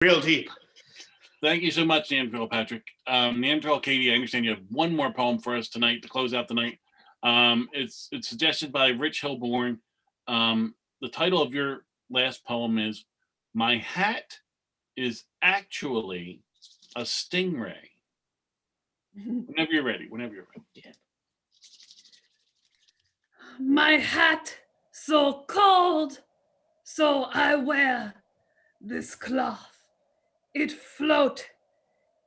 Real deep. Thank you so much, Neanderthal Patrick. Neanderthal Katie, I understand you have one more poem for us tonight to close out the night. It's suggested by Rich Hilborn. The title of your last poem is "My Hat is Actually a Stingray." Whenever you're ready. Yeah. My hat so cold, so I wear this cloth. It float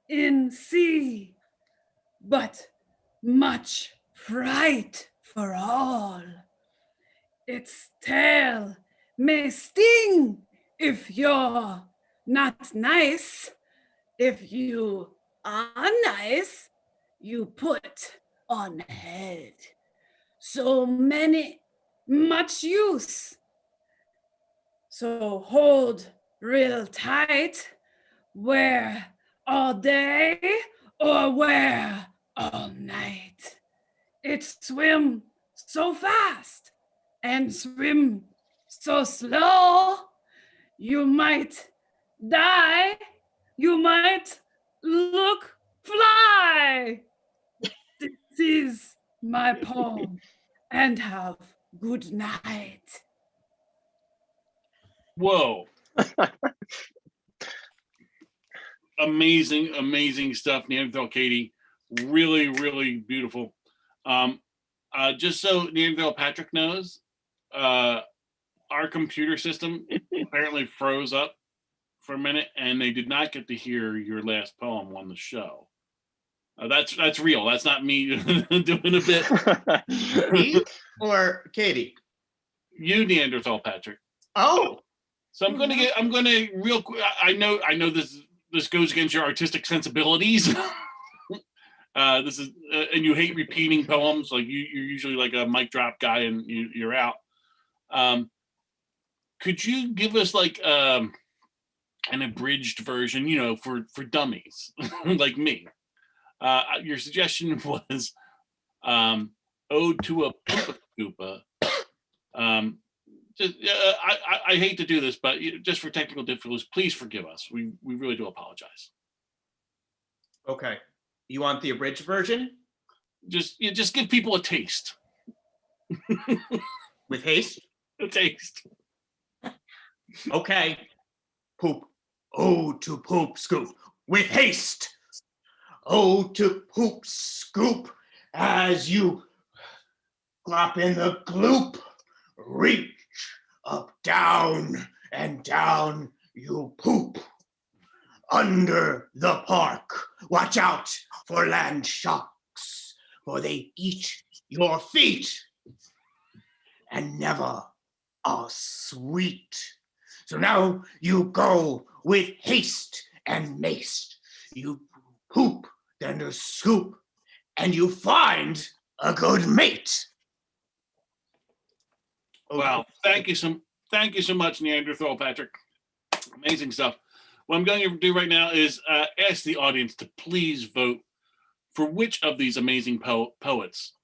in sea, but much fright for all. Its tail may sting if you're not nice. If you are nice, you put on head. So much use. So hold real tight. Wear all day or wear all night. It swim so fast and swim so slow. You might die. You might look fly. This is my poem, and have good night. Whoa. Amazing stuff, Neanderthal Katie. Really, really beautiful. Just so Neanderthal Patrick knows, our computer system apparently froze up for a minute, and they did not get to hear your last poem on the show. That's real. That's not me doing a bit. Me or Katie? You, Neanderthal Patrick. Oh. So I'm gonna real quick. I know this goes against your artistic sensibilities. This is and you hate repeating poems. Like you're usually like a mic drop guy, and you're out. Could you give us like an abridged version, for dummies like me? Your suggestion was "Ode to a Poopa Koopa." I hate to do this, but just for technical difficulties, please forgive us. We really do apologize. Okay. You want the abridged version? Just give people a taste. With haste? A taste. Okay. Poop. Oh, to poop scoop. With haste. Oh, to poop scoop. As you glop in the gloop. Reach up, down, and down you poop. Under the park, watch out for land sharks, for they eat your feet and never are sweet. So now you go with haste and mace. You poop, then you scoop, and you find a good mate. Wow, thank you so much, Neanderthal Patrick. Amazing stuff. What I'm going to do right now is ask the audience to please vote for which of these amazing poets,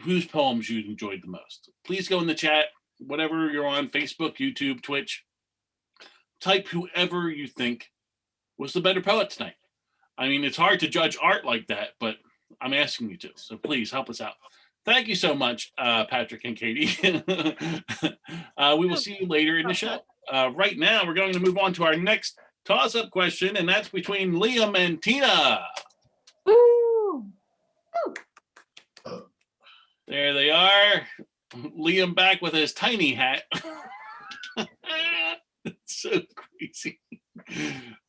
whose poems you enjoyed the most. Please go in the chat, whatever you're on, Facebook, YouTube, Twitch. Type whoever you think was the better poet tonight. I mean, it's hard to judge art like that, but I'm asking you to. So please help us out. Thank you so much, Patrick and Katie. We will see you later in the show. Right now, we're going to move on to our next toss-up question, and that's between Liam and Tina. Woo! There they are. Liam back with his tiny hat. It's so crazy.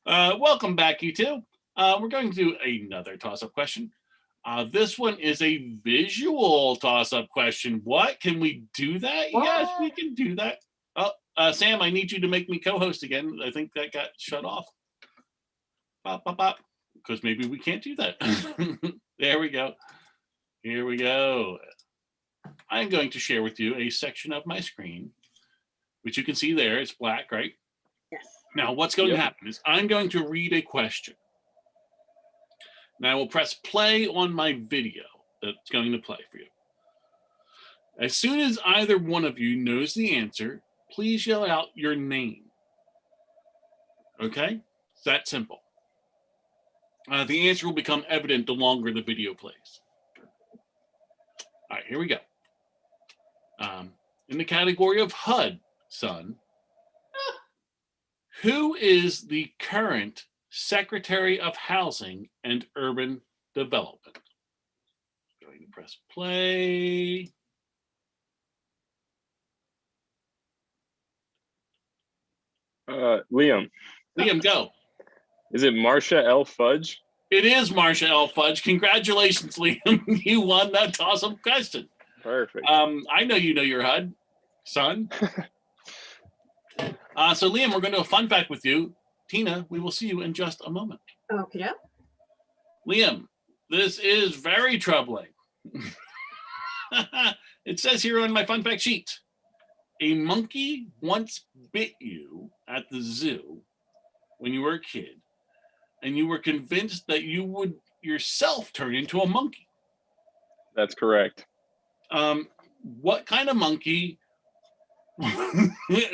Welcome back, you two. We're going to do another toss-up question. This one is a visual toss-up question. What? Can we do that? What? Yes, we can do that. Oh, Sam, I need you to make me co-host again. I think that got shut off. Bop, bop, bop. Because maybe we can't do that. There we go. Here we go. I'm going to share with you a section of my screen, which you can see there. It's black, right? Yes. Now, what's going to happen is I'm going to read a question. Now I will press play on my video that's going to play for you. As soon as either one of you knows the answer, please yell out your name. Okay? It's that simple. The answer will become evident the longer the video plays. All right, here we go. In the category of HUD, son, who is the current Secretary of Housing and Urban Development? Going to press play. Liam. Liam, go. Is it Marcia L. Fudge? It is Marcia L. Fudge. Congratulations, Liam. You won that awesome question. Perfect. I know you know your HUD, son. So, Liam, we're going to do a fun fact with you. Tina, we will see you in just a moment. Okay. Liam, this is very troubling. It says here on my fun fact sheet, a monkey once bit you at the zoo when you were a kid, and you were convinced that you would yourself turn into a monkey. That's correct. What kind of monkey?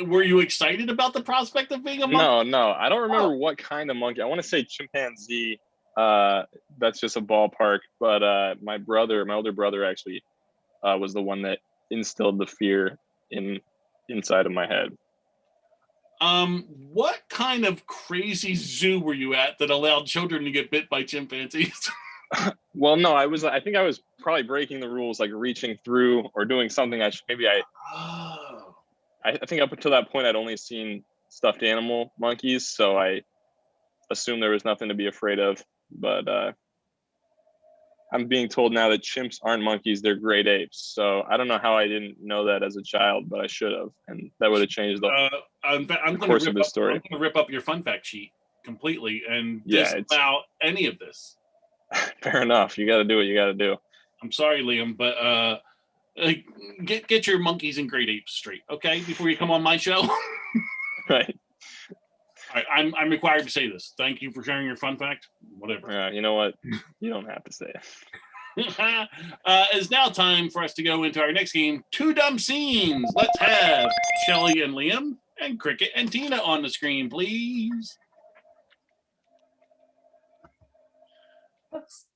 Were you excited about the prospect of being a monkey? No. I don't remember what kind of monkey. I want to say chimpanzee. That's just a ballpark. But my older brother actually was the one that instilled the fear inside of my head. What kind of crazy zoo were you at that allowed children to get bit by chimpanzees? Well, no, I think I was probably breaking the rules, like reaching through or doing something I think up until that point I'd only seen stuffed animal monkeys, so I assumed there was nothing to be afraid of. But I'm being told now that chimps aren't monkeys, they're great apes. So I don't know how I didn't know that as a child, but I should have, and that would have changed the course of the story. I'm going to rip up your fun fact sheet completely and Yeah, disavow any of this. Fair enough. You got to do what you got to do. I'm sorry, Liam, but get your monkeys and great apes straight, okay? Before you come on my show. Right. All right, I'm required to say this. Thank you for sharing your fun fact. Whatever. You know what? You don't have to say it. It's now time for us to go into our next game, Two Dumb Scenes. Let's have Shelly and Liam and Cricket and Tina on the screen, please. Oops.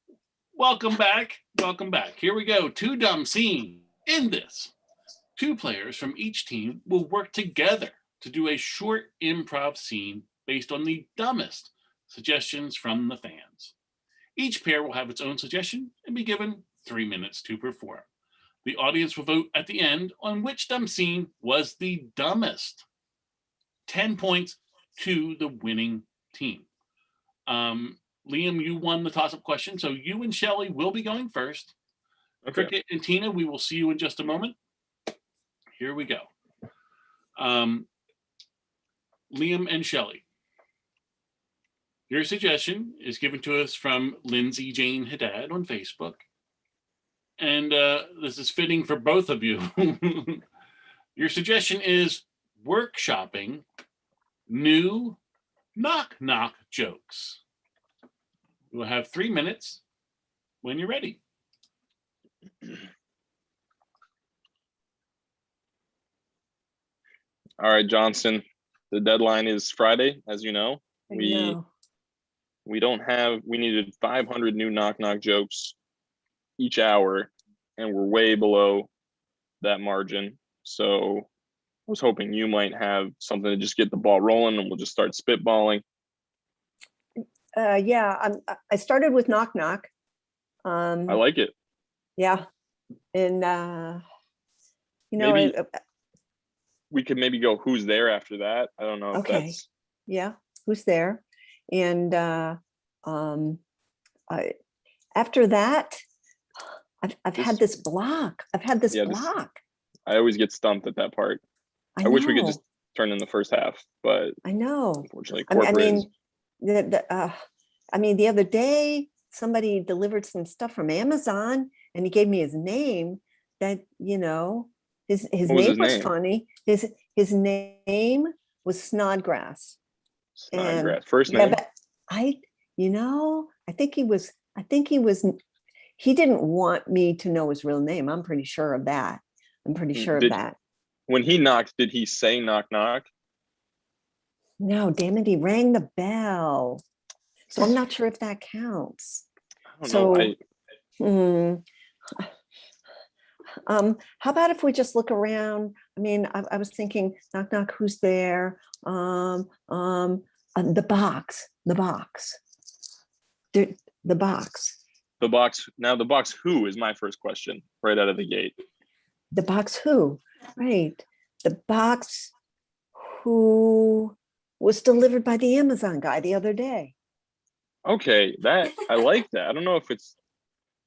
Welcome back. Welcome back. Here we go. Two Dumb Scenes. In this, two players from each team will work together to do a short improv scene based on the dumbest suggestions from the fans. Each pair will have its own suggestion and be given 3 minutes to perform. The audience will vote at the end on which dumb scene was the dumbest. 10 points to the winning team. Liam, you won the toss-up question, so you and Shelly will be going first. Okay. Cricket and Tina, we will see you in just a moment. Here we go. Liam and Shelly. Your suggestion is given to us from Lindsay Jane Haddad on Facebook. And this is fitting for both of you. Your suggestion is workshopping new knock-knock jokes. We'll have 3 minutes when you're ready. All right, Johnson. The deadline is Friday, as you know. We needed 500 new knock-knock jokes each hour, and we're way below that margin. So I was hoping you might have something to just get the ball rolling, and we'll just start spitballing. I started with knock knock. I like it. Yeah, and Maybe we could maybe go who's there after that. I don't know if that's who's there, and after that, I've had this block. I always get stumped at that part. I wish we could just turn in the first half, but I know. Unfortunately, the other day somebody delivered some stuff from Amazon, and he gave me his name. That his name was funny. His name was Snodgrass. Snodgrass. First name. But I think he was. He didn't want me to know his real name. I'm pretty sure of that. When he knocked, did he say knock knock? No, damn it, he rang the bell. So I'm not sure if that counts. I don't know. How about if we just look around? I mean, I was thinking, knock, knock, who's there? The box. The box. Now the box who is my first question right out of the gate. The box who? Right. The box who was delivered by the Amazon guy the other day. Okay, that I like that. I don't know if it's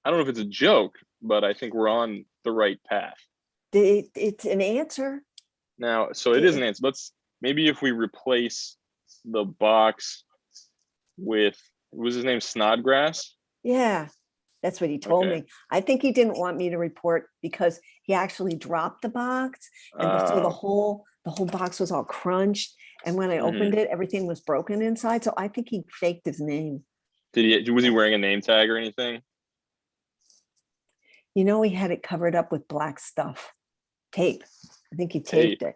a joke, but I think we're on the right path. It's an answer. Now, so it is an answer. Maybe if we replace the box with, was his name Snodgrass? Yeah, that's what he told me. I think he didn't want me to report because he actually dropped the box, and so the whole box was all crunched. And when I opened it, everything was broken inside. So I think he faked his name. Was he wearing a name tag or anything? You know, he had it covered up with black stuff, tape. I think he taped it.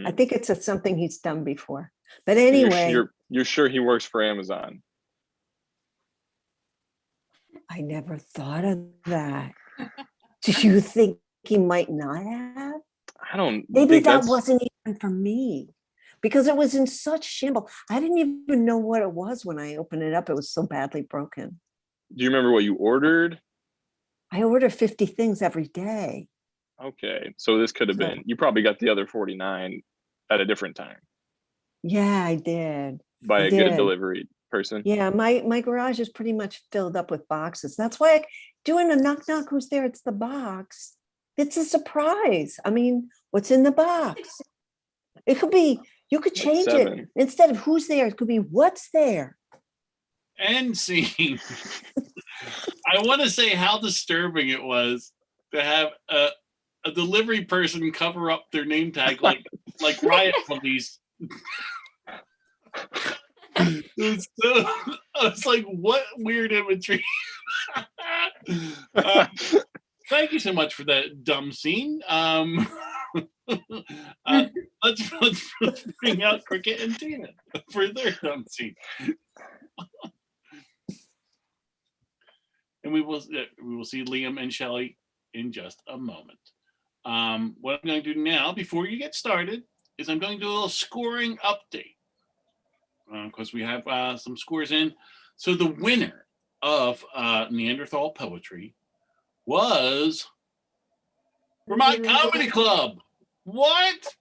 I think it's something he's done before. But anyway, you're sure he works for Amazon? I never thought of that. Do you think he might not have? I don't. Maybe that wasn't even for me, because it was in such shambles. I didn't even know what it was when I opened it up. It was so badly broken. Do you remember what you ordered? I order 50 things every day. Okay, so this could have been, you probably got the other 49 at a different time. Yeah, I did. By a good delivery person. Yeah, my garage is pretty much filled up with boxes. That's why doing a knock knock, who's there? It's the box. It's a surprise. I mean, what's in the box? It could be, you could change it. Instead of who's there, it could be what's there. And scene. I want to say how disturbing it was to have a delivery person cover up their name tag like riot police. It's like, what weird imagery. Thank you so much for that dumb scene. Let's bring out Cricket and Tina for their dumb scene. And we will see Liam and Shelley in just a moment. What I'm going to do now, before you get started, is I'm going to do a little scoring update. Because we have some scores in. So the winner of Neanderthal Poetry was Vermont Comedy Club. What?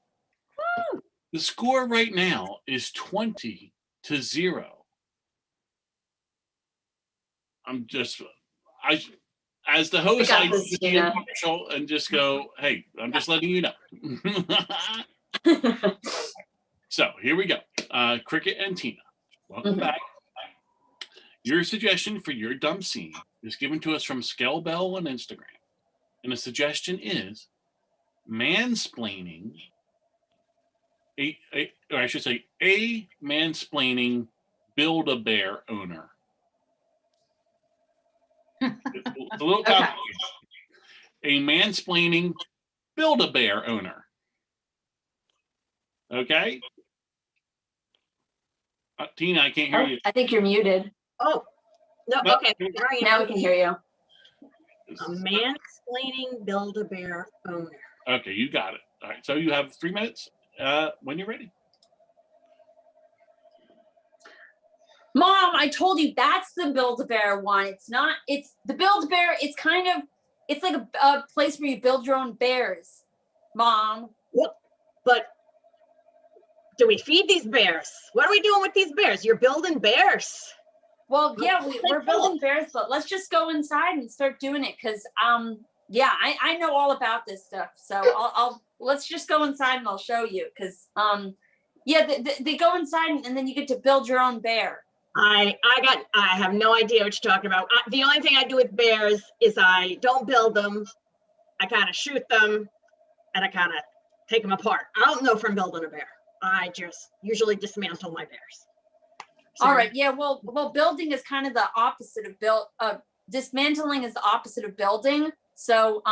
The score right now is 20-0. As the host, I just be impartial and just go, hey, I'm just letting you know. So here we go. Cricket and Tina, welcome back. Your suggestion for your dumb scene is given to us from Skellbell on Instagram. And the suggestion is mansplaining, a mansplaining Build-A-Bear owner. It's a little complicated. A mansplaining Build-A-Bear owner. Okay? Tina, I can't hear you. I think you're muted. Oh, no, okay. Now we can hear you. A mansplaining Build-A-Bear owner. Okay, you got it. All right, so you have 3 minutes when you're ready. Mom, I told you that's the Build-A-Bear one. It's the Build-A-Bear. It's like a place where you build your own bears, Mom. Well, but do we feed these bears? What are we doing with these bears? You're building bears. Well, yeah, we're building bears, but let's just go inside and start doing it because, yeah, I know all about this stuff. So let's just go inside and I'll show you because, yeah, they go inside and then you get to build your own bear. I have no idea what you're talking about. The only thing I do with bears is I don't build them. I kind of shoot them and I kind of take them apart. I don't know from building a bear. I just usually dismantle my bears. So, all right. Yeah. Well, building is kind of the opposite of dismantling is the opposite of building. So,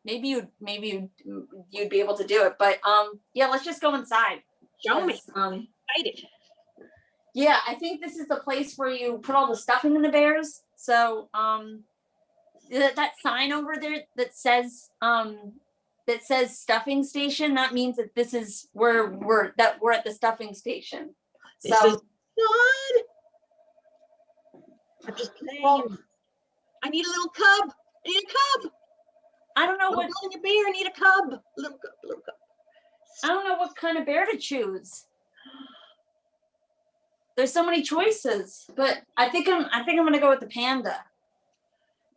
maybe you'd be able to do it, but, yeah, let's just go inside. Show me. Because, Excited. yeah, I think this is the place where you put all the stuffing in the bears. So that sign over there that says stuffing station, that means that this is where we're at the stuffing station. This So is fun. I'm just playing. well, I need a little cub. I need a cub. I don't know I'm what building a bear. I need a cub. Little cub. Little cub. I don't know what kind of bear to choose. There's so many choices, but I think I'm gonna go with the panda.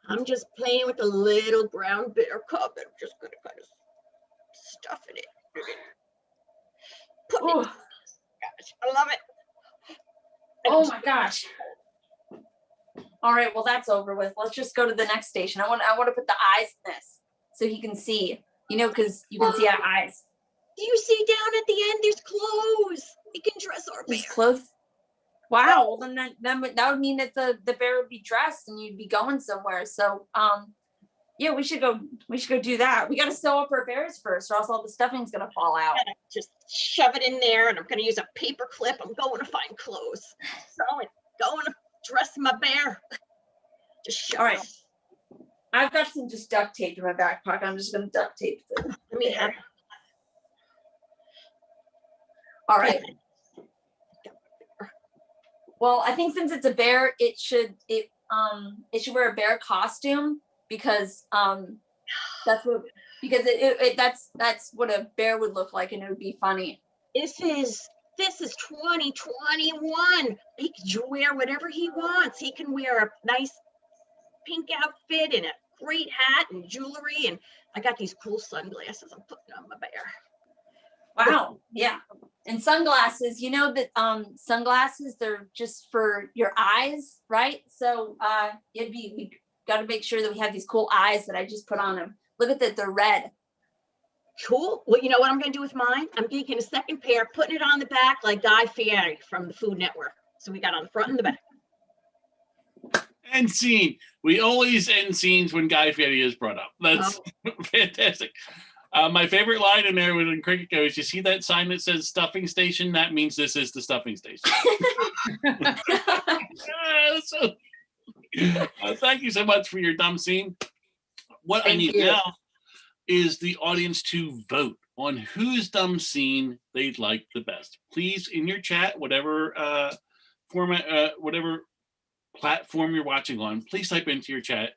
I'm just playing with a little brown bear cub. I'm just gonna kind of stuff in it. Put it. Ooh, Gosh, I love it. oh my gosh. All right, well that's over with. Let's just go to the next station. I want to put the eyes in this so he can see. You know, because you can see our eyes. Do you see down at the end? There's clothes. We can dress our bear. His clothes. Wow, well, then that would mean that the bear would be dressed and you'd be going somewhere. So yeah, we should go do that. We got to sew up our bears first, or else all the stuffing's gonna fall out. Just shove it in there, and I'm gonna use a paper clip. I'm going to find clothes. Going to dress my bear. Just shove All it right. up. I've got some just duct tape in my back pocket. I'm just gonna duct tape the Let me have. All right. Well, I think since it's a bear, it should wear a bear costume because that's what a bear would look like, and it would be funny. This is 2021. He can wear whatever he wants. He can wear a nice pink outfit and a great hat and jewelry. And I got these cool sunglasses I'm putting on my bear. Wow. Yeah. And sunglasses, you know that sunglasses, they're just for your eyes, right? So we got to make sure that we have these cool eyes that I just put on him. Look at that, they're red. Cool. Well, you know what I'm going to do with mine? I'm taking a second pair, putting it on the back like Guy Fieri from the Food Network. So we got on the front and the back. End scene. We always end scenes when Guy Fieri is brought up. That's fantastic. My favorite line in there when Cricket goes, you see that sign that says stuffing station? That means this is the stuffing station. Thank you so much for your dumb scene. What I need now is the audience to vote on whose dumb scene they'd like the best. Please, in your chat, whatever format, whatever platform you're watching on, please type into your chat,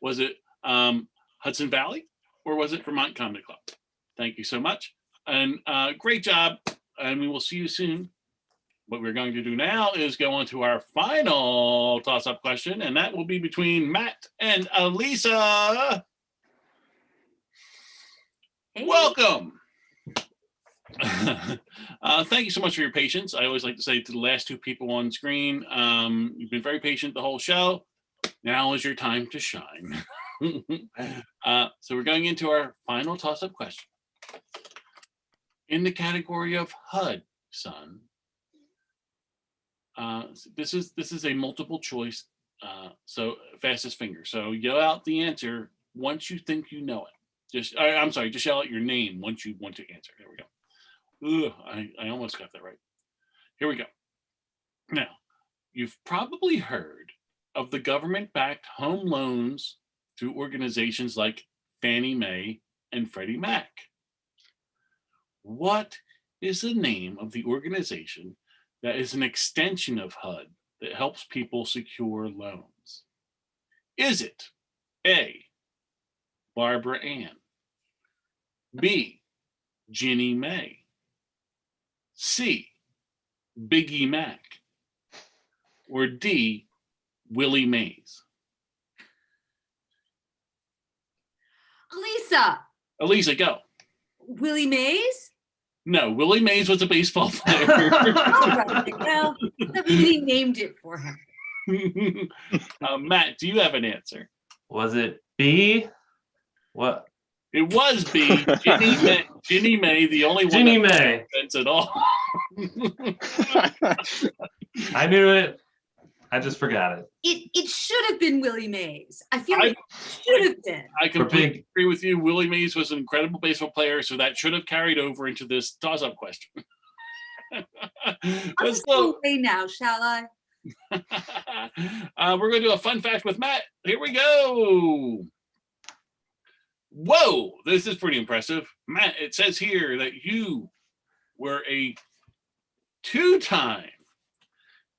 was it Hudson Valley? Or was it Vermont Comedy Club? Thank you so much. And great job. And we will see you soon. What we're going to do now is go on to our final toss-up question, and that will be between Matt and Elisa. Hey. Welcome. Thank you so much for your patience. I always like to say to the last two people on screen, you've been very patient the whole show. Now is your time to shine. So we're going into our final toss-up question. In the category of Hudson, this is a multiple choice, so fastest finger. So yell out the answer once you think you know it. Just yell out your name once you want to answer. There we go. I almost got that right. Here we go. Now, you've probably heard of the government-backed home loans through organizations like Fannie Mae and Freddie Mac. What is the name of the organization that is an extension of HUD that helps people secure loans? Is it A, Barbara Ann, B, Ginnie Mae, C, Biggie Mac, or D, Willie Mays? Elisa, go. Willie Mays? No, Willie Mays was a baseball player. All right. Well, somebody named it for him. Matt, do you have an answer? Was it B? What? It was B. Ginnie Mae, the only one Ginnie that Mae. makes sense at all. I knew it. I just forgot it. It should have been Willie Mays. I feel like it should have been. I completely agree with you. Willie Mays was an incredible baseball player, so that should have carried over into this toss-up question. I'll just go away now, shall I? We're going to do a fun fact with Matt. Here we go. Whoa, this is pretty impressive. Matt, it says here that you were a 2-time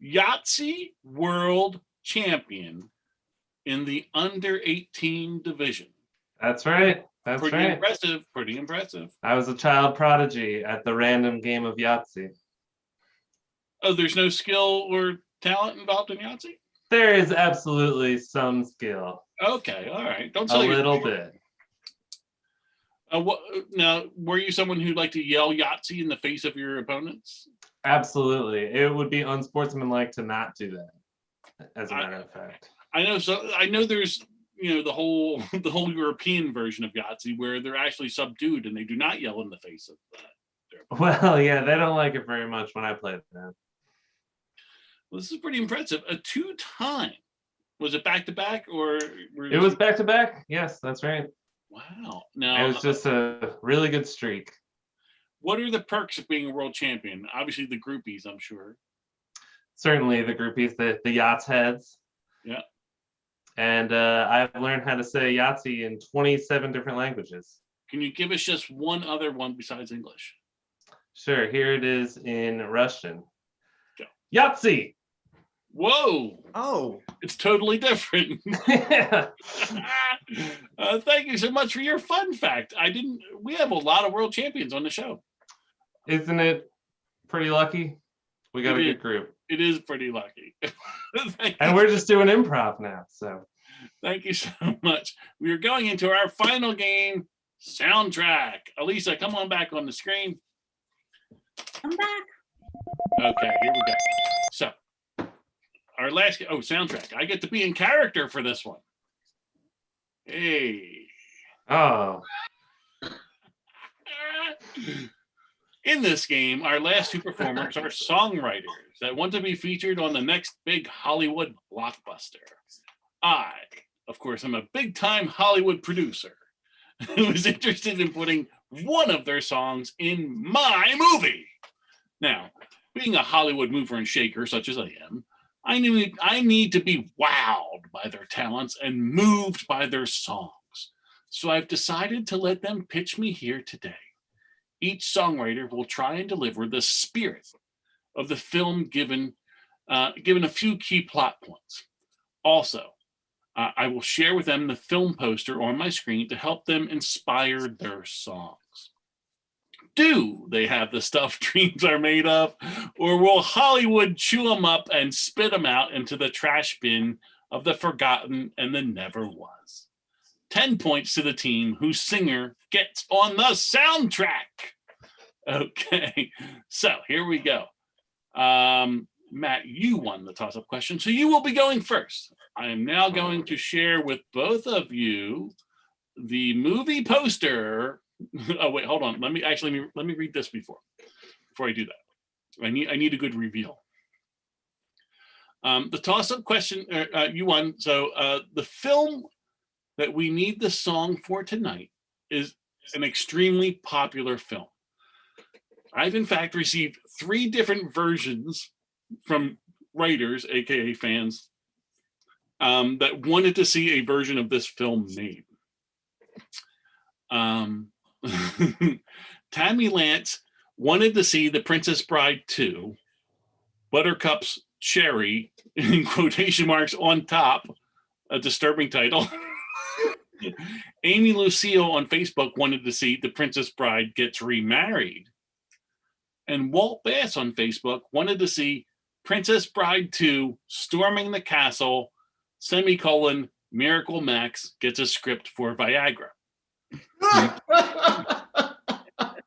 Yahtzee world champion in the under 18 division. That's right. That's pretty right. Impressive. Pretty impressive. I was a child prodigy at the random game of Yahtzee. Oh, there's no skill or talent involved in Yahtzee? There is absolutely some skill. Okay, all right. Don't A sell little bit. Now, were you someone who liked to yell Yahtzee in the face of your opponents? Absolutely. It would be unsportsmanlike to not do that, as a matter of fact. I know. So I know there's, the whole European version of Yahtzee where they're actually subdued and they do not yell in the face of that. Well, yeah, they don't like it very much when I play them. Well, this is pretty impressive. A 2-time. Was it back-to-back or? It was back-to-back. Yes, that's right. Wow. Now, it was just a really good streak. What are the perks of being a world champion? Obviously, the groupies, I'm sure. Certainly, the groupies, the yachts heads. Yeah. And I've learned how to say Yahtzee in 27 different languages. Can you give us just one other one besides English? Sure. Here it is in Russian. Go. Yahtzee. Whoa. Oh. It's totally different. Yeah. Thank you so much for your fun fact. We have a lot of world champions on the show. Isn't it pretty lucky? We got a good group. It is pretty lucky. And we're just doing improv now, so. Thank you so much. We are going into our final game, soundtrack. Elisa, come on back on the screen. I'm back. Okay, here we go. So, our last, soundtrack. I get to be in character for this one. Hey. Oh. In this game, our last two performers are songwriters that want to be featured on the next big Hollywood blockbuster. I, of course, am a big-time Hollywood producer who is interested in putting one of their songs in my movie. Now, being a Hollywood mover and shaker such as I am, I need to be wowed by their talents and moved by their songs. So I've decided to let them pitch me here today. Each songwriter will try and deliver the spirit of the film given a few key plot points. Also, I will share with them the film poster on my screen to help them inspire their songs. Do they have the stuff dreams are made of, or will Hollywood chew them up and spit them out into the trash bin of the forgotten and the never was? 10 points to the team whose singer gets on the soundtrack. Okay, so here we go. Matt, you won the toss-up question, so you will be going first. I am now going to share with both of you the movie poster. Oh wait, hold on. Let me read this before I do that. I need a good reveal. The toss-up question, you won. So the film that we need the song for tonight is an extremely popular film. I've in fact received 3 different versions from writers, aka fans, that wanted to see a version of this film made. Tammy Lance wanted to see The Princess Bride 2, Buttercup's Cherry, in quotation marks on top, a disturbing title. Amy Lucille on Facebook wanted to see The Princess Bride Gets Remarried. And Walt Bass on Facebook wanted to see Princess Bride 2 Storming the Castle, semicolon, Miracle Max gets a script for Viagra.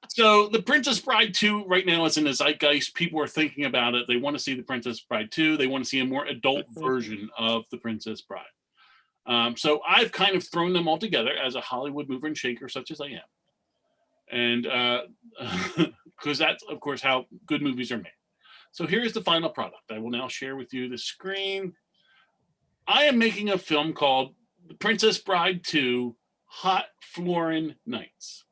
So The Princess Bride 2 right now is in the zeitgeist. People are thinking about it. They want to see The Princess Bride 2. They want to see a more adult version of The Princess Bride. So I've kind of thrown them all together as a Hollywood mover and shaker such as I am. And because that's, of course, how good movies are made. So here's the final product. I will now share with you the screen. I am making a film called The Princess Bride 2 Hot Florin Nights.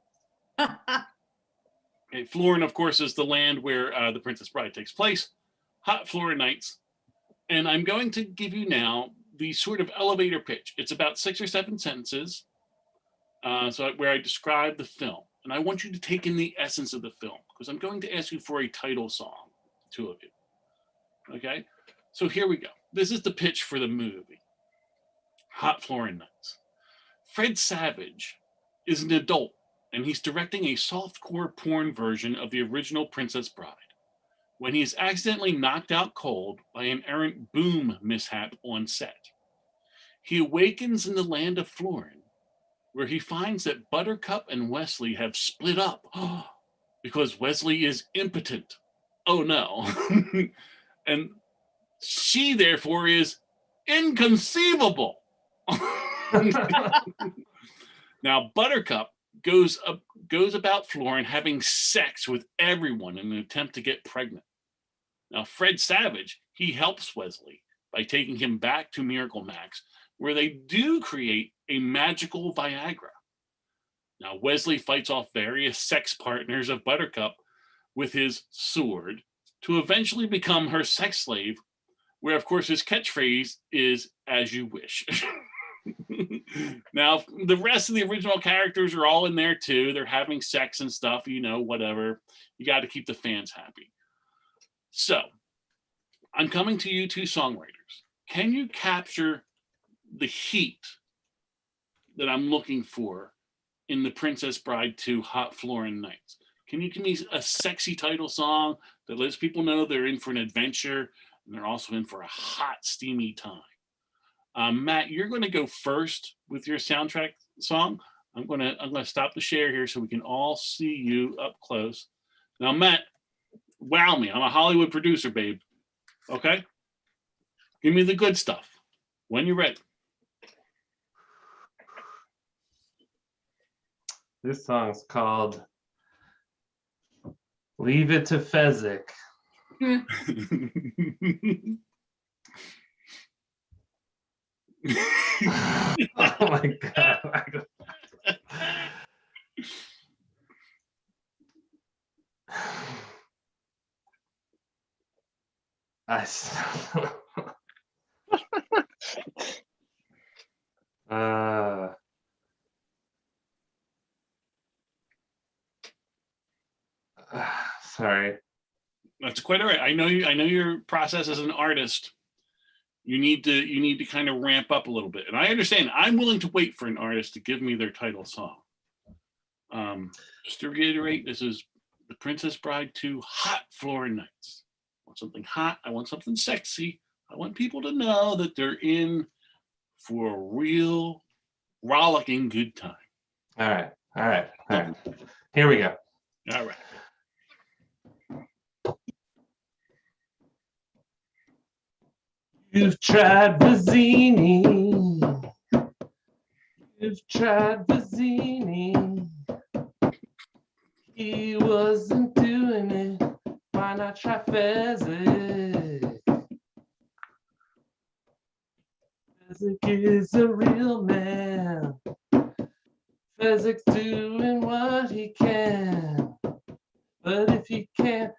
Okay, Florin, of course, is the land where The Princess Bride takes place. Hot Florida nights. And I'm going to give you now the sort of elevator pitch. It's about 6 or 7 sentences where I describe the film. And I want you to take in the essence of the film because I'm going to ask you for a title song, the 2 of you. Okay? So here we go. This is the pitch for the movie. Hot Florida Nights. Fred Savage is an adult and he's directing a softcore porn version of the original Princess Bride when he is accidentally knocked out cold by an errant boom mishap on set. He awakens in the land of Florin, where he finds that Buttercup and Wesley have split up because Wesley is impotent. Oh no. And she therefore is inconceivable. Now Buttercup goes about Florin having sex with everyone in an attempt to get pregnant. Now Fred Savage, he helps Wesley by taking him back to Miracle Max, where they do create a magical Viagra. Now Wesley fights off various sex partners of Buttercup with his sword to eventually become her sex slave, where of course his catchphrase is "as you wish." Now the rest of the original characters are all in there too. They're having sex and stuff, you know, whatever. You got to keep the fans happy. So I'm coming to you 2 songwriters. Can you capture the heat that I'm looking for in The Princess Bride 2 Hot Florida Nights? Can you give me a sexy title song that lets people know they're in for an adventure and they're also in for a hot, steamy time? Matt, you're going to go first with your soundtrack song. I'm going to stop the share here so we can all see you up close. Now, Matt, wow me. I'm a Hollywood producer, babe. Okay? Give me the good stuff when you're ready. This song's called Leave It to Fezzik. Oh my God. Sorry. That's quite all right. I know your process as an artist. You need to kind of ramp up a little bit. And I understand. I'm willing to wait for an artist to give me their title song. Just to reiterate, this is The Princess Bride 2 Hot Florida Nights. I want something hot. I want something sexy. I want people to know that they're in for a real rollicking good time. All right. Here we go. All right. You've tried Vizzini. You've tried Vizzini. He wasn't doing it. Why not try Fezzik? Fezzik is a real man. Fezzik's doing what he can. But if he can't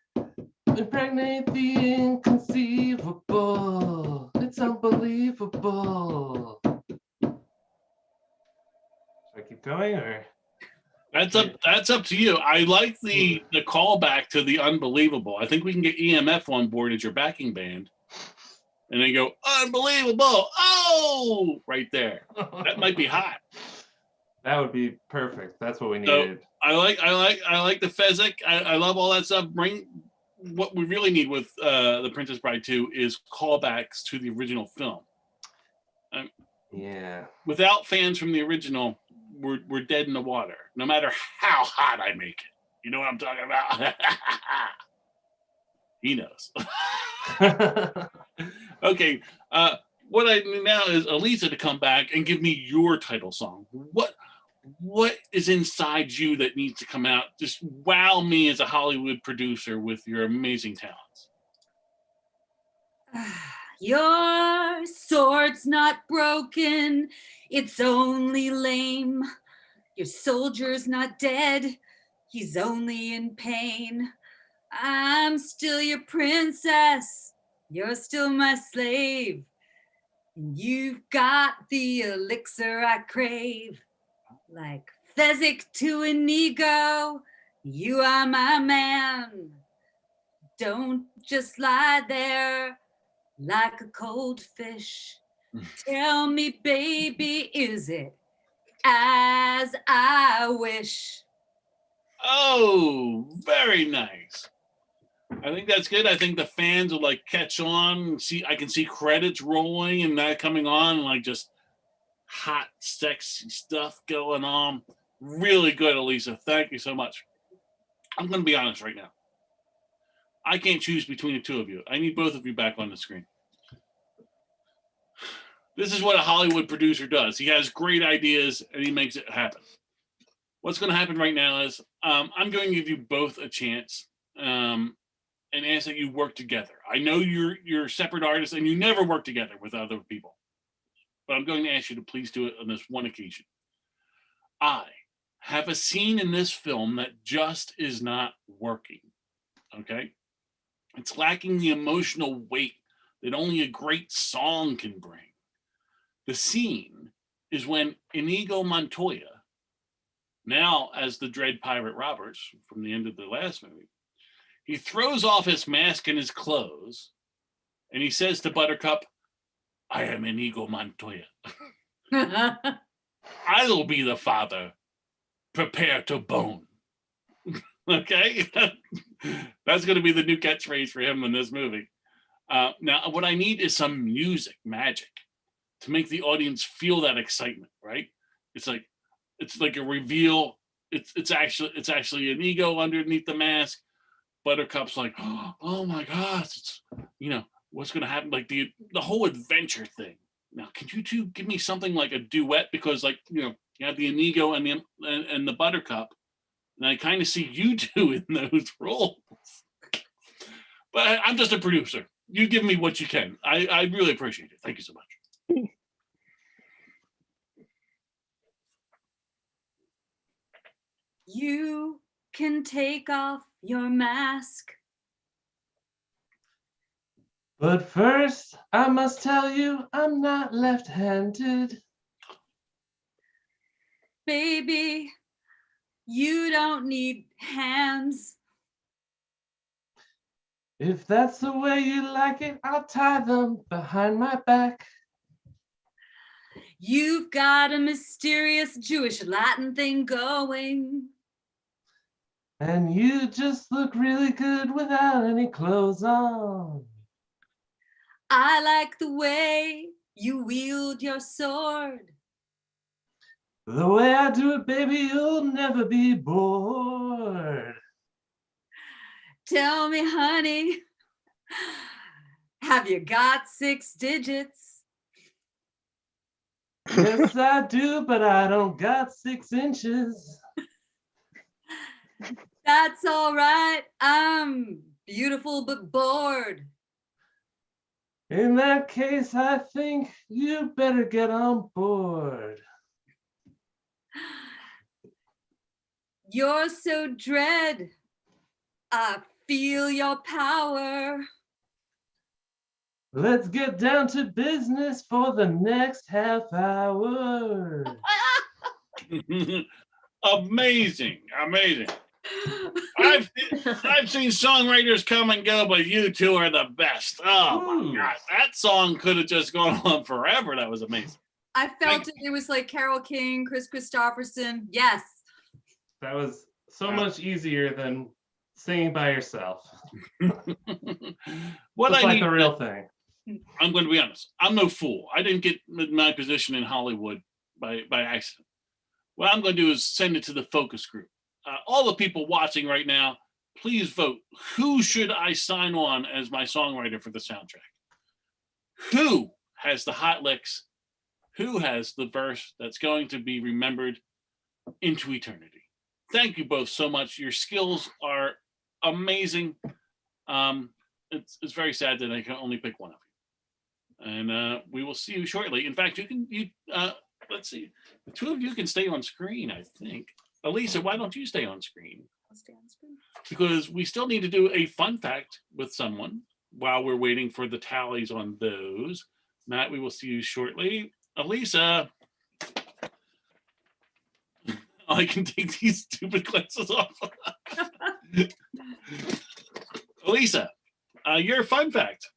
impregnate the inconceivable, it's unbelievable. Should I keep going or? That's up to you. I like the callback to the unbelievable. I think we can get EMF on board as your backing band. And they go, unbelievable. Oh, right there. That might be hot. That would be perfect. That's what we needed. So I like the Fezzik. I love all that stuff. What we really need with The Princess Bride 2 is callbacks to the original film. Yeah. Without fans from the original, we're dead in the water. No matter how hot I make it. You know what I'm talking about? He knows. Okay. What I need now is Elisa to come back and give me your title song. What is inside you that needs to come out? Just wow me as a Hollywood producer with your amazing talents. Your sword's not broken, it's only lame. Your soldier's not dead, He's only in pain. I'm still your princess. You're still my slave. And you've got the elixir I crave. Like Fezzik to Inigo, you are my man. Don't just lie there like a cold fish. Tell me, baby, is it as I wish? Oh, very nice. I think that's good. I think the fans will like catch on. I can see credits rolling and that coming on, like just hot, sexy stuff going on. Really good, Elisa. Thank you so much. I'm going to be honest right now. I can't choose between the two of you. I need both of you back on the screen. This is what a Hollywood producer does. He has great ideas and he makes it happen. What's going to happen right now is I'm going to give you both a chance and ask that you work together. I know you're separate artists and you never work together with other people, but I'm going to ask you to please do it on this one occasion. I have a scene in this film that just is not working, okay? It's lacking the emotional weight that only a great song can bring. The scene is when Inigo Montoya, now as the Dread Pirate Roberts from the end of the last movie, he throws off his mask and his clothes, and he says to Buttercup, I am Inigo Montoya. I will be the father. Prepare to bone. Okay? That's going to be the new catchphrase for him in this movie. Now, what I need is some music, magic, to make the audience feel that excitement, right? It's like a reveal. It's actually Inigo underneath the mask. Buttercup's like, oh my gosh, it's, what's going to happen? Like the whole adventure thing. Now, can you two give me something like a duet? Because you have the Inigo and the Buttercup, and I kind of see you two in those roles. But I'm just a producer. You give me what you can. I really appreciate it. Thank you so much. You can take off your mask. But first, I must tell you, I'm not left-handed. Baby, you don't need hands. If that's the way you like it, I'll tie them behind my back. You've got a mysterious Jewish Latin thing going. And you just look really good without any clothes on. I like the way you wield your sword. The way I do it, baby, you'll never be bored. Tell me, honey, have you got 6 digits? Yes, I do, but I don't got 6 inches. That's all right. I'm beautiful but bored. In that case, I think you better get on board. You're so dread. I feel your power. Let's get down to business for the next half hour. Amazing. I've seen songwriters come and go, but you two are the best. Oh my God, that song could have just gone on forever. That was amazing. I felt it was like Carole King, Chris Christopherson. Yes. That was so much easier than singing by yourself. What It's I like need, the real thing. I'm going to be honest. I'm no fool. I didn't get my position in Hollywood by accident. What I'm going to do is send it to the focus group. All the people watching right now, please vote. Who should I sign on as my songwriter for the soundtrack? Who has the hot licks? Who has the verse that's going to be remembered into eternity? Thank you both so much. Your skills are amazing. It's very sad that I can only pick one of you. And we will see you shortly. In fact, let's see. The two of you can stay on screen, I think. Elisa, why don't you stay on screen? because we still need to do a fun fact with someone while we're waiting for the tallies on those. Matt, we will see you shortly. Elisa, I can take these stupid glasses off. Elisa, your fun fact.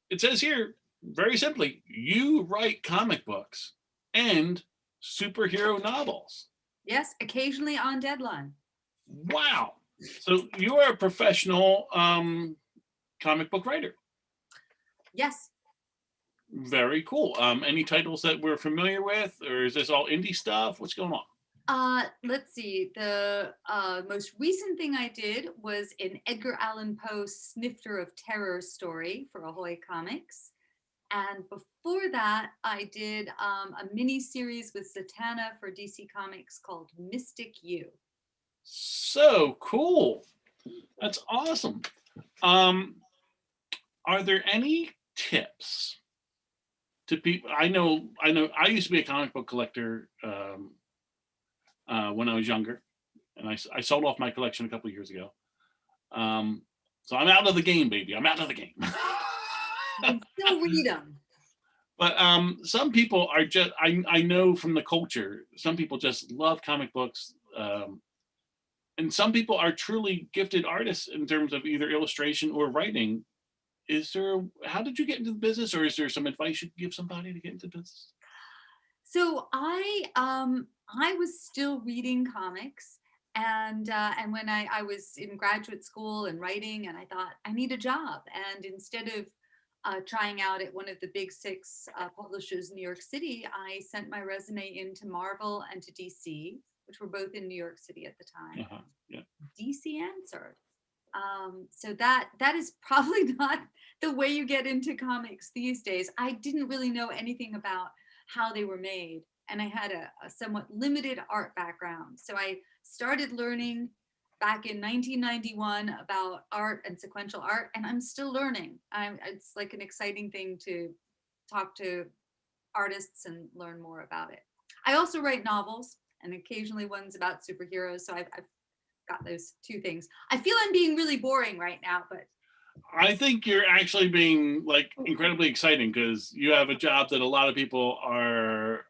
It says here, very simply, you write comic books and superhero novels. Yes, occasionally on deadline. Wow. So you are a professional comic book writer. Yes. Very cool. Any titles that we're familiar with, or is this all indie stuff? What's going on? Let's see. The most recent thing I did was an Edgar Allan Poe Snifter of Terror story for Ahoy Comics. And before that, I did a mini series with Zatanna for DC Comics called Mystic You. So cool. That's awesome. Are there any tips to people? I know I used to be a comic book collector when I was younger, and I sold off my collection a couple of years ago. So I'm out of the game, baby. I'm out of the game. I still read them. But some people are just, I know from the culture, some people just love comic books. And some people are truly gifted artists in terms of either illustration or writing. How did you get into the business, or is there some advice you could give somebody to get into business? So I was still reading comics, and when I was in graduate school and writing, and I thought I need a job, and instead of trying out at one of the big six publishers in New York City, I sent my resume into Marvel and to DC, which were both in New York City at the time. Yeah. DC answered. So that is probably not the way you get into comics these days. I didn't really know anything about how they were made, and I had a somewhat limited art background. So I started learning back in 1991 about art and sequential art, and I'm still learning. It's like an exciting thing to talk to artists and learn more about it. I also write novels, and occasionally ones about superheroes, so I've got those two things. I feel I'm being really boring right now, but I think you're actually being like incredibly exciting, because you have a job that a lot of people are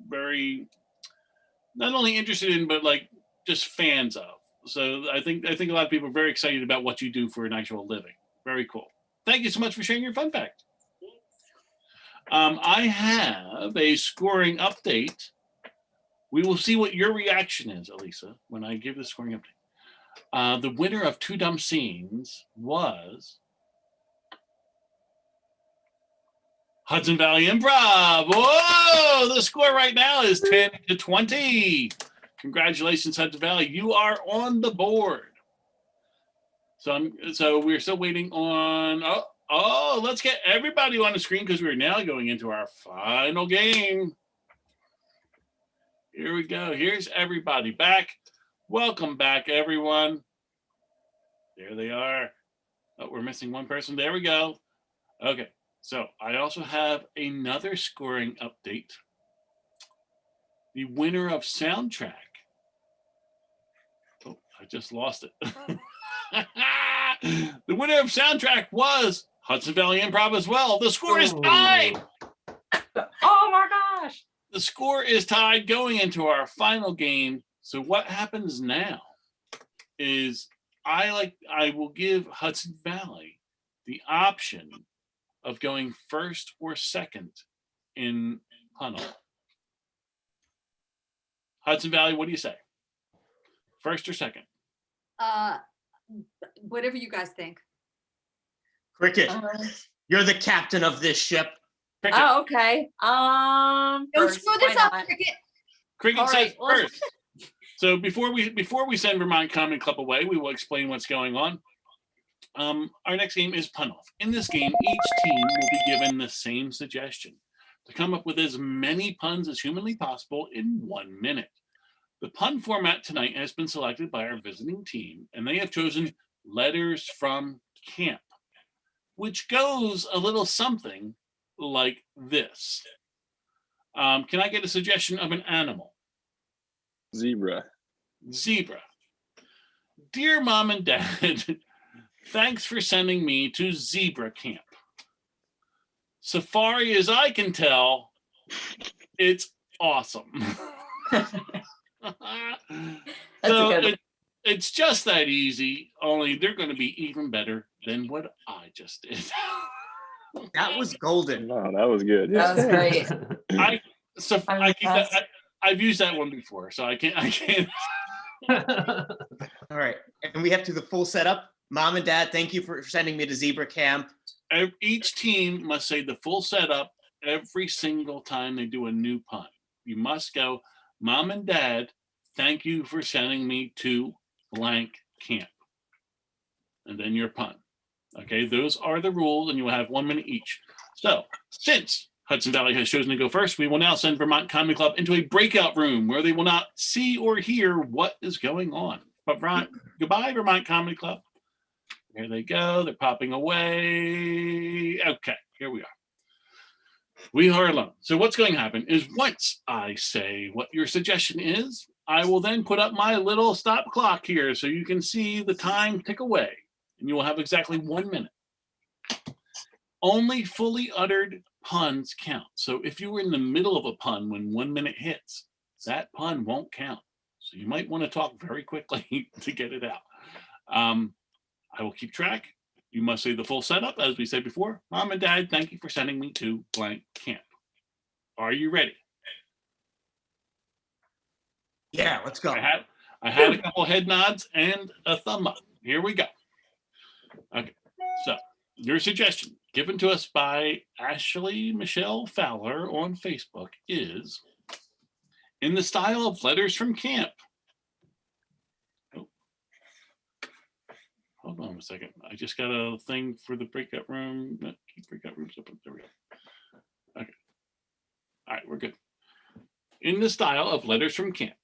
very not only interested in, but like just fans of. So I think a lot of people are very excited about what you do for an actual living. Very cool. Thank you so much for sharing your fun fact. I have a scoring update. We will see what your reaction is, Elisa, when I give the scoring update. The winner of Two Dumb Scenes was Hudson Valley Improv. Whoa! The score right now is 10-20. Congratulations, Hudson Valley. You are on the board. So we're still waiting on. Oh, let's get everybody on the screen, because we're now going into our final game. Here we go. Here's everybody back. Welcome back, everyone. There they are. Oh, we're missing one person. There we go. Okay. So I also have another scoring update. The winner of soundtrack. Oh, I just lost it. The winner of soundtrack was Hudson Valley Improv as well. The score is tied. Oh my gosh. The score is tied going into our final game. So what happens now is I will give Hudson Valley the option of going first or second in Punnel. Hudson Valley, what do you say? First or second? Whatever you guys think. Cricket, you're the captain of this ship. Cricket. Oh, okay. Don't First, screw this why up, not? Cricket. Cricket All says right, well, first. So before we send Vermont Comedy Club away, we will explain what's going on. Our next game is Pun Off. In this game, each team will be given the same suggestion to come up with as many puns as humanly possible in 1 minute. The pun format tonight has been selected by our visiting team, and they have chosen letters from camp, which goes a little something like this. Can I get a suggestion of an animal? Zebra. Zebra. Dear Mom and Dad, thanks for sending me to zebra camp. So far as I can tell, it's awesome. It's just that easy, only they're going to be even better than what I just did. That was golden. No, that was good. That was great. I've used that one before, so I can't. All right, and we have to do the full setup. Mom and Dad, thank you for sending me to zebra camp. Each team must say the full setup every single time they do a new pun. You must go, Mom and Dad, thank you for sending me to blank camp. And then your pun. Okay, those are the rules, and you will have 1 minute each. So, since Hudson Valley has chosen to go first, we will now send Vermont Comedy Club into a breakout room where they will not see or hear what is going on. But goodbye, Vermont Comedy Club. There they go. They're popping away. Okay, here we are. We are alone. So what's going to happen is once I say what your suggestion is, I will then put up my little stop clock here so you can see the time tick away. And you will have exactly 1 minute. Only fully uttered puns count. So if you were in the middle of a pun when 1 minute hits, that pun won't count. So you might want to talk very quickly to get it out. I will keep track. You must say the full setup, as we said before. Mom and Dad, thank you for sending me to blank camp. Are you ready? Yeah, let's go. I had a couple head nods and a thumb up. Here we go. Okay, so your suggestion given to us by Ashley Michelle Fowler on Facebook is in the style of Letters from Camp. Oh. Hold on a second. I just got a thing for the breakout room. Keep breakout rooms open. There we go. Okay. All right, we're good. In the style of Letters from Camp.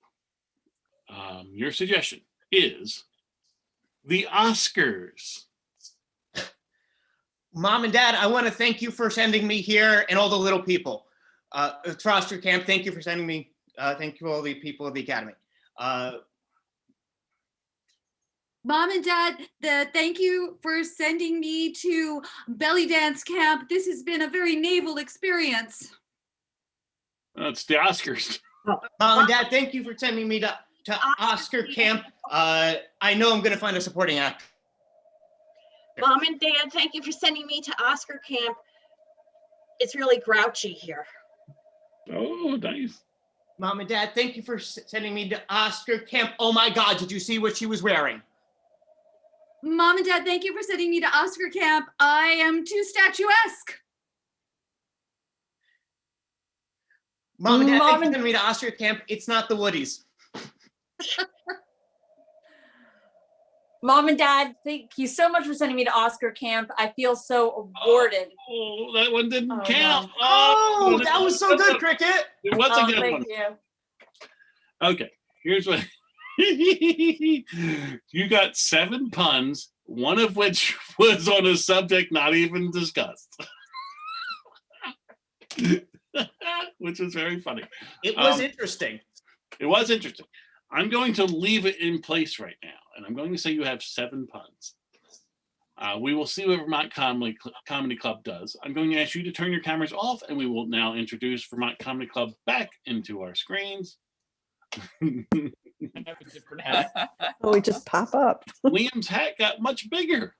Your suggestion is the Oscars. Mom and Dad, I want to thank you for sending me here and all the little people. Foster Camp, thank you for sending me. Thank you all the people of the Academy. Mom and Dad, thank you for sending me to belly dance camp. This has been a very naval experience. It's the Oscars. Mom and Dad, thank you for sending me to Oscar Camp. I know I'm going to find a supporting actor. Mom and Dad, thank you for sending me to Oscar Camp. It's really grouchy here. Oh, nice. Mom and Dad, thank you for sending me to Oscar Camp. Oh my God, did you see what she was wearing? Mom and Dad, thank you for sending me to Oscar Camp. I am too statuesque. Mom and Dad, thank you for sending me to Oscar Camp. It's not the Woodies. Mom and Dad, thank you so much for sending me to Oscar Camp. I feel so awarded. Oh, that one didn't count. No. Oh, that was so good, Cricket. It was a good thank one. you. Okay, here's what you got 7 puns, one of which was on a subject not even discussed. Which was very funny. It was interesting. It was interesting. I'm going to leave it in place right now, and I'm going to say you have 7 puns. We will see what Vermont Comedy Club does. I'm going to ask you to turn your cameras off, and we will now introduce Vermont Comedy Club back into our screens. Oh, we just pop up. Liam's hat got much bigger.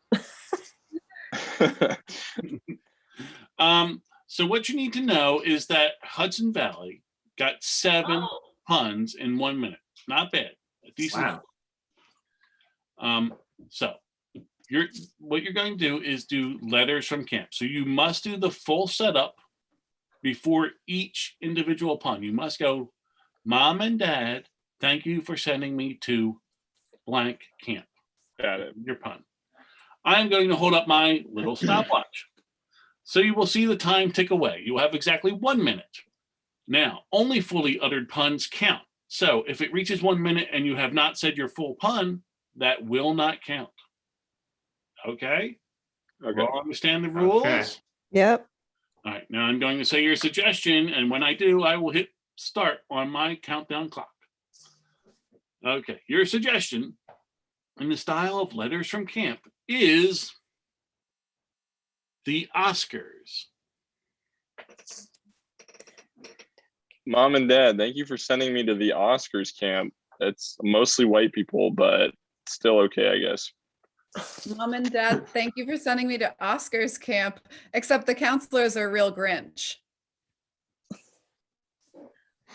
So what you need to know is that Hudson Valley got 7 puns in 1 minute. Not bad. A decent. Wow. So what you're going to do is do Letters from Camp. So you must do the full setup before each individual pun. You must go, Mom and Dad, thank you for sending me to blank camp. Got it. Your pun. I'm going to hold up my little stopwatch. So you will see the time tick away. You will have exactly 1 minute. Now, only fully uttered puns count. So if it reaches 1 minute and you have not said your full pun, that will not count. Okay? Okay. All understand the rules? Okay. Yep. All right, now I'm going to say your suggestion, and when I do, I will hit start on my countdown clock. Okay, your suggestion in the style of Letters from Camp is the Oscars. Mom and Dad, thank you for sending me to the Oscars camp. It's mostly white people, but still okay, I guess. Mom and Dad, thank you for sending me to Oscars camp, except the counselors are real Grinch.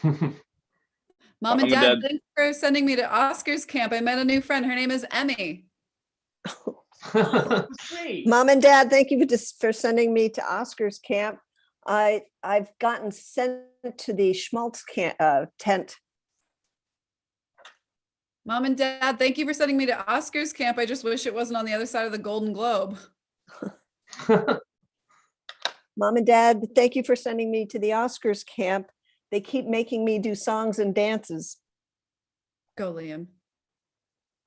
Mom and Dad, thanks for sending me to Oscars camp. I met a new friend. Her name is Emmy. Mom and Dad, thank you for sending me to Oscars camp. I've gotten sent to the Schmaltz camp, tent. Mom and Dad, thank you for sending me to Oscars camp. I just wish it wasn't on the other side of the Golden Globe. Mom and Dad, thank you for sending me to the Oscars camp. They keep making me do songs and dances. Go, Liam.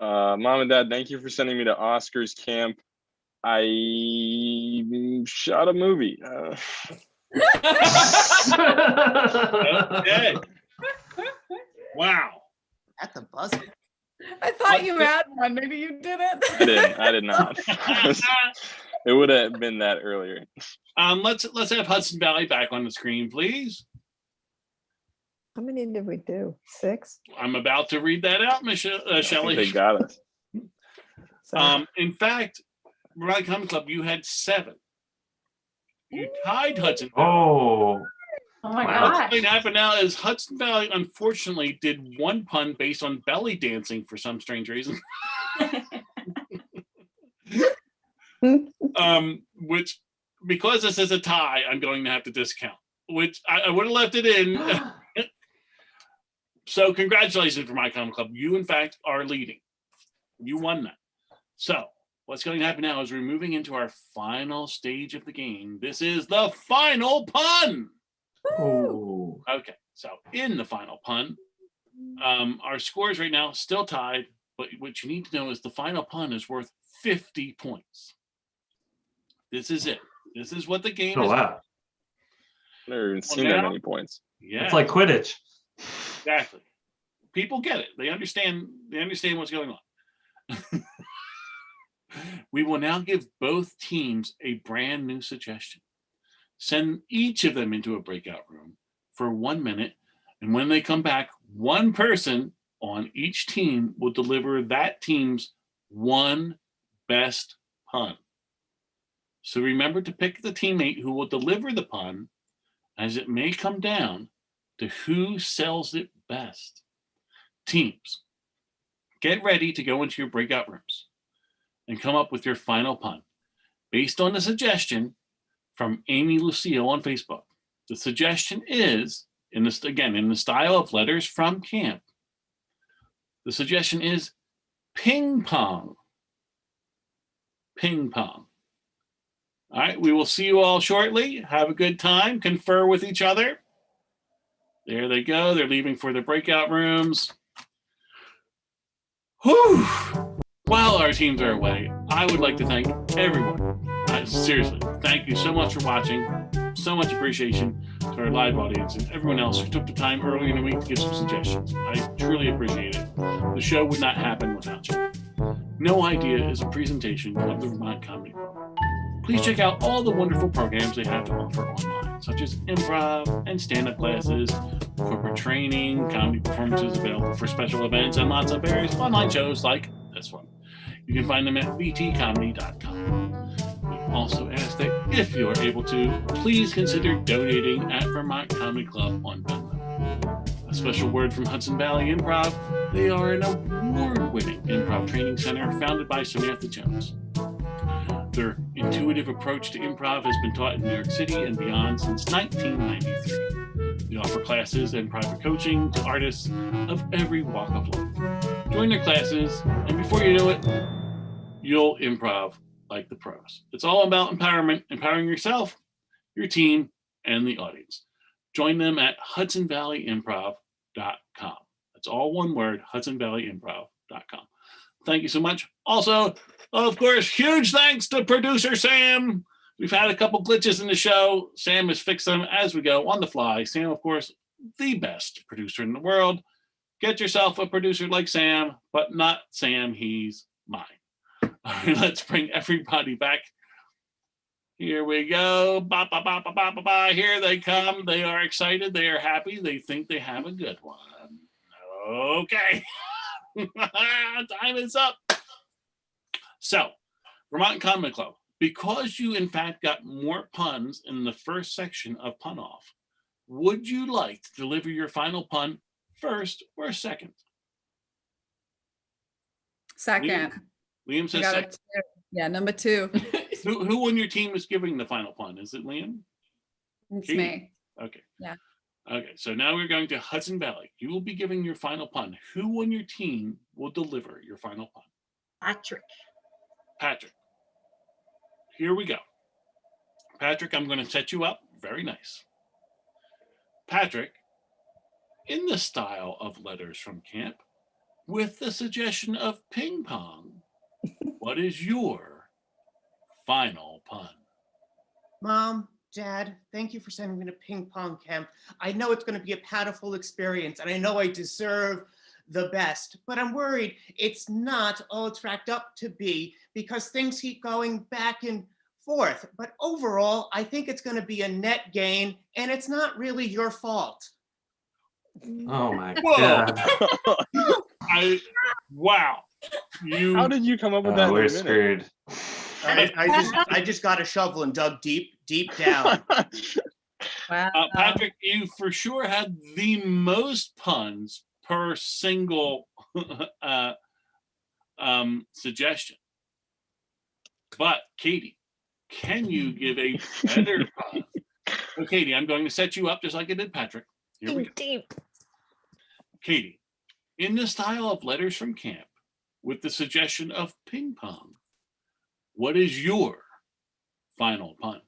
Mom and Dad, thank you for sending me to Oscars camp. I shot a movie. Okay. Wow. At the buzzer. I thought you had one. Maybe you didn't. I did not. It would have been that earlier. Let's have Hudson Valley back on the screen, please. How many did we do? 6? I'm about to read that out, Shelley. They got us. In fact, Vermont Comedy Club, you had 7. You tied Hudson Valley. Oh. Oh my Wow. What's gosh. going to happen now is Hudson Valley, unfortunately, did one pun based on belly dancing for some strange reason. Which, because this is a tie, I'm going to have to discount. Which I would have left it in. So congratulations for my comedy club. You, in fact, are leading. You won that. So what's going to happen now is we're moving into our final stage of the game. This is the final pun. Ooh. Okay, so in the final pun, our scores right now still tied, but what you need to know is the final pun is worth 50 points. This is it. This is what the game Oh, is. wow. I've never even seen that many points. Yeah, It's like Quidditch. exactly. People get it. They understand what's going on. We will now give both teams a brand new suggestion. Send each of them into a breakout room for 1 minute, and when they come back, one person on each team will deliver that team's one best pun. So remember to pick the teammate who will deliver the pun, as it may come down to who sells it best. Teams, get ready to go into your breakout rooms and come up with your final pun based on the suggestion from Amy Lucille on Facebook. The suggestion is, in the style of Letters from Camp, the suggestion is ping pong. Ping pong. All right, we will see you all shortly. Have a good time. Confer with each other. There they go. They're leaving for the breakout rooms. Whew. While our teams are away, I would like to thank everyone. Seriously, thank you so much for watching. So much appreciation to our live audience and everyone else who took the time early in the week to give some suggestions. I truly appreciate it. The show would not happen without you. No Idea is a presentation of the Vermont Comedy Club. Please check out all the wonderful programs they have to offer online, such as improv and stand-up classes, corporate training, comedy performances available for special events, and lots of various online shows like this one. You can find them at vtcomedy.com. We also ask that if you are able to, please consider donating at Vermont Comedy Club on Venmo. A special word from Hudson Valley Improv. They are an award-winning improv training center founded by Samantha Jones. Their intuitive approach to improv has been taught in New York City and beyond since 1993. They offer classes and private coaching to artists of every walk of life. Join their classes, and before you know it, you'll improv like the pros. It's all about empowerment, empowering yourself, your team, and the audience. Join them at hudsonvalleyimprov.com. That's all one word, hudsonvalleyimprov.com. Thank you so much. Also, of course, huge thanks to producer Sam. We've had a couple glitches in the show. Sam has fixed them as we go on the fly. Sam, of course, the best producer in the world. Get yourself a producer like Sam, but not Sam. He's mine. All right, let's bring everybody back. Here we go. Ba, ba, ba, ba, ba, ba, ba. Here they come. They are excited. They are happy. They think they have a good one. Okay. Time is up. So, Vermont Comedy Club, because you in fact got more puns in the first section of Pun Off, would you like to deliver your final pun first or second? Second. Liam I says got second. it too. Yeah, number 2. Who on your team is giving the final pun? Is it Liam? It's Katie? me. Okay. Yeah. Okay, so now we're going to Hudson Valley. You will be giving your final pun. Who on your team will deliver your final pun? Patrick. Patrick. Here we go. Patrick, I'm going to set you up. Very nice. Patrick, in the style of Letters from Camp, with the suggestion of ping pong, what is your final pun? Mom, Dad, thank you for sending me to ping pong camp. I know it's going to be a painful experience, and I know I deserve the best, but I'm worried it's not all it's racked up to be because things keep going back and forth. But overall, I think it's going to be a net gain, and it's not really your fault. Oh my Whoa. God. Wow. How did you come up with that? We're in a minute? screwed. I just got a shovel and dug deep down. Wow. Patrick, you for sure had the most puns per single suggestion. But Katie, can you give a better pun? So Katie, I'm going to set you up just like I did Patrick. Here we go. Deep. Katie, in the style of Letters from Camp, with the suggestion of ping pong, what is your final pun?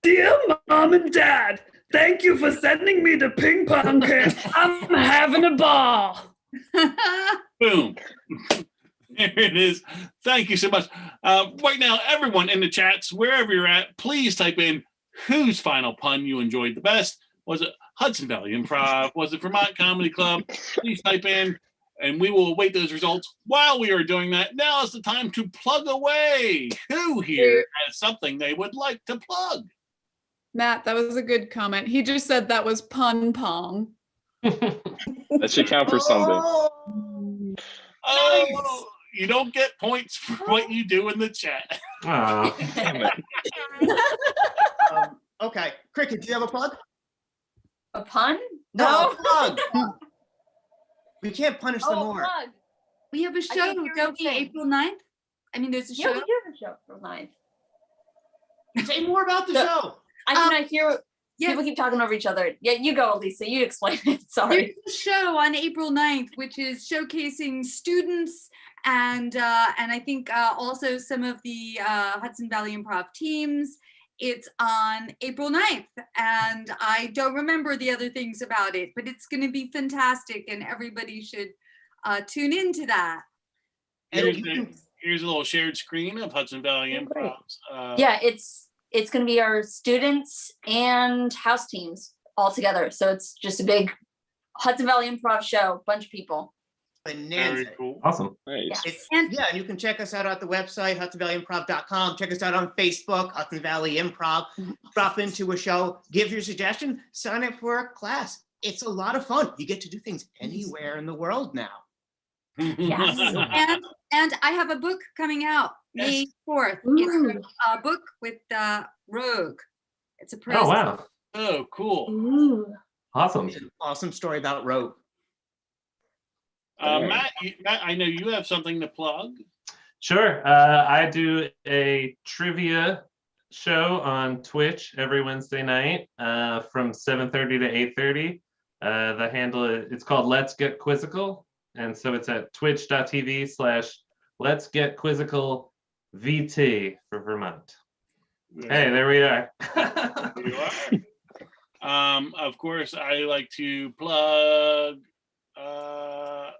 Dear Mom and Dad, thank you for sending me to ping pong camp. I'm having a ball. Boom. There it is. Thank you so much. Right now, everyone in the chats, wherever you're at, please type in whose final pun you enjoyed the best. Was it Hudson Valley Improv? Was it Vermont Comedy Club? Please type in, and we will await those results. While we are doing that, now is the time to plug away. Who here has something they would like to plug? Matt, that was a good comment. He just said that was pun pong. That should count for something. Oh, you don't get points for what you do in the chat. Oh. Damn it. Okay, Cricket, do you have a plug? A pun? No, a plug. We can't punish them Oh, more. plug. We have a can't show, hear don't we, anything. April 9th? I mean, there's a Yeah, show. we do have a show for 9th. Say more about the So- show. I cannot hear. Yes, People keep talking over each other. Yeah, you go, Lisa. You explain it. Sorry. there's a show on April 9th, which is showcasing students and I think also some of the Hudson Valley Improv teams. It's on April 9th, and I don't remember the other things about it, but it's going to be fantastic, and everybody should tune into that. And Here's, you can, here's a little shared screen of Hudson Valley Oh, great. Improvs. Yeah, it's going to be our students and house teams all together. So it's just a big Hudson Valley Improv show, bunch of people. bonanza. Very cool. Awesome. Nice. It's, And- yeah, and you can check us out at the website, hudsonvalleyimprov.com. Check us out on Facebook, Hudson Valley Improv. Drop into a show, give your suggestion, sign up for a class. It's a lot of fun. You get to do things anywhere in the world now. Yes. And I have a book coming out May 4th. Ooh. It's a book with Rogue. It's a prose. Oh, wow. Oh, cool. Ooh. Awesome. It's an awesome story about Rogue. Matt, I know you have something to plug. Sure. I do a trivia show on Twitch every Wednesday night from 7:30 to 8:30. The handle, it's called Let's Get Quizzical. And so it's at twitch.tv/Let's Get Quizzical VT for Vermont. Hey, there we are. You are. Of course, I like to plug our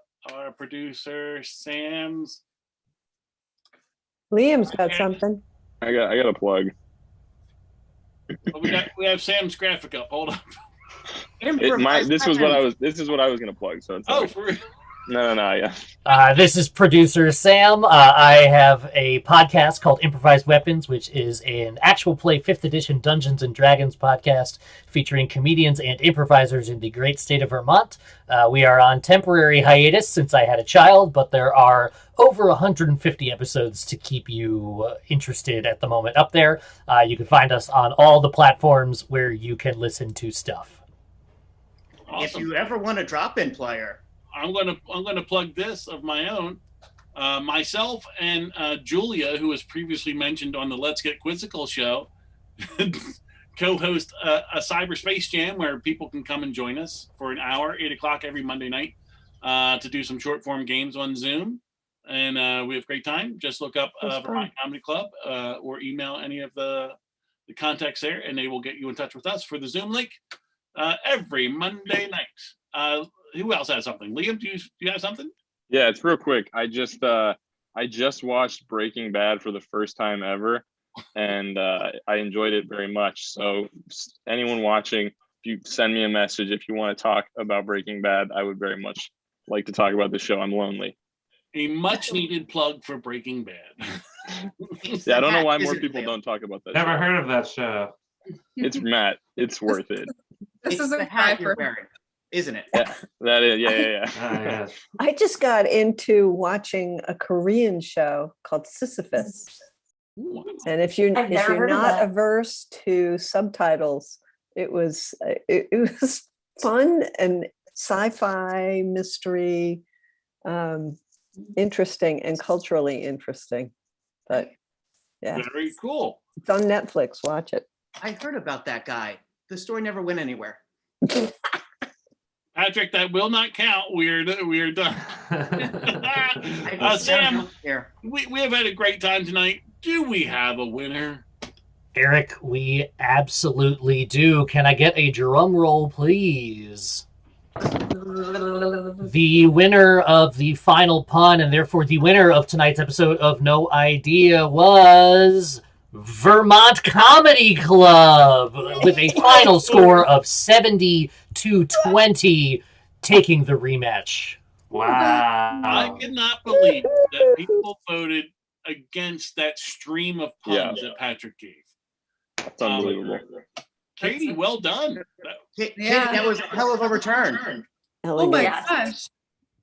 producer Sam's. Liam's got something. I got a plug. Oh, we have Sam's graphic up. Hold on. This is what I was gonna plug. So it's Oh, for real? No, yeah. This is producer Sam. I have a podcast called Improvised Weapons, which is an actual play 5th edition Dungeons and Dragons podcast featuring comedians and improvisers in the great state of Vermont. We are on temporary hiatus since I had a child, but there are over 150 episodes to keep you interested at the moment up there. You can find us on all the platforms where you can listen to stuff. Awesome. If you ever want a drop-in player, I'm gonna plug this of my own. Myself and Julia, who was previously mentioned on the Let's Get Quizzical show, co-host a cyberspace jam where people can come and join us for an hour, 8 o'clock every Monday night, to do some short form games on Zoom, and we have a great time. Just look up Vermont Comedy Club or email any of the contacts there, and they will get you in touch with us for the Zoom link every Monday night. Who else has something? Liam, do you have something? Yeah, it's real quick. I just watched Breaking Bad for the first time ever, and I enjoyed it very much. So anyone watching, if you send me a message if you want to talk about Breaking Bad, I would very much like to talk about the show. I'm lonely. A much needed plug for Breaking Bad. Yeah, I don't know why more people don't talk about that. Never heard of that show. It's Matt. It's worth it. This is the a hat cry you're for wearing, isn't it? Yeah, that is. Yeah. Yeah. I just got into watching a Korean show called Sisyphus. And if you're not averse to subtitles, it was fun and sci-fi mystery, interesting and culturally interesting. But yeah, Very cool. it's on Netflix. Watch it. I heard about that guy. The story never went anywhere. Patrick, that will not count. We're done. Sam, we have had a great time tonight. Do we have a winner? Eric, we absolutely do. Can I get a drum roll, please? The winner of the final pun, and therefore the winner of tonight's episode of No Idea, was Vermont Comedy Club with a final score of 70-20, taking the rematch. Wow. I cannot believe that people voted against that stream of puns that Patrick gave. That's unbelievable. Katie, well done. Katie, that was a hell of a return. Oh my gosh.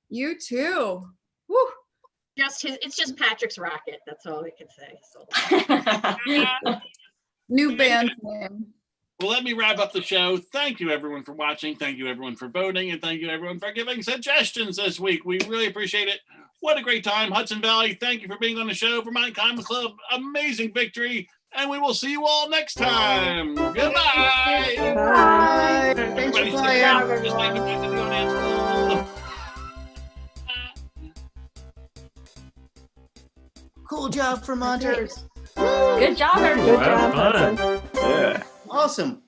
You too. Woo. It's just Patrick's rocket. That's all we can say. So. New band name. Well, let me wrap up the show. Thank you, everyone, for watching. Thank you, everyone, for voting. And thank you, everyone, for giving suggestions this week. We really appreciate it. What a great time. Hudson Valley, thank you for being on the show. Vermont Comedy Club, amazing victory. And we will see you all next time. Goodbye. Bye. Thanks for Everybody playing. sit down. Just like the back of the audience. Cool job, Vermonters. Good job, everyone. Good job, Fun. Hudson. Yeah. Awesome.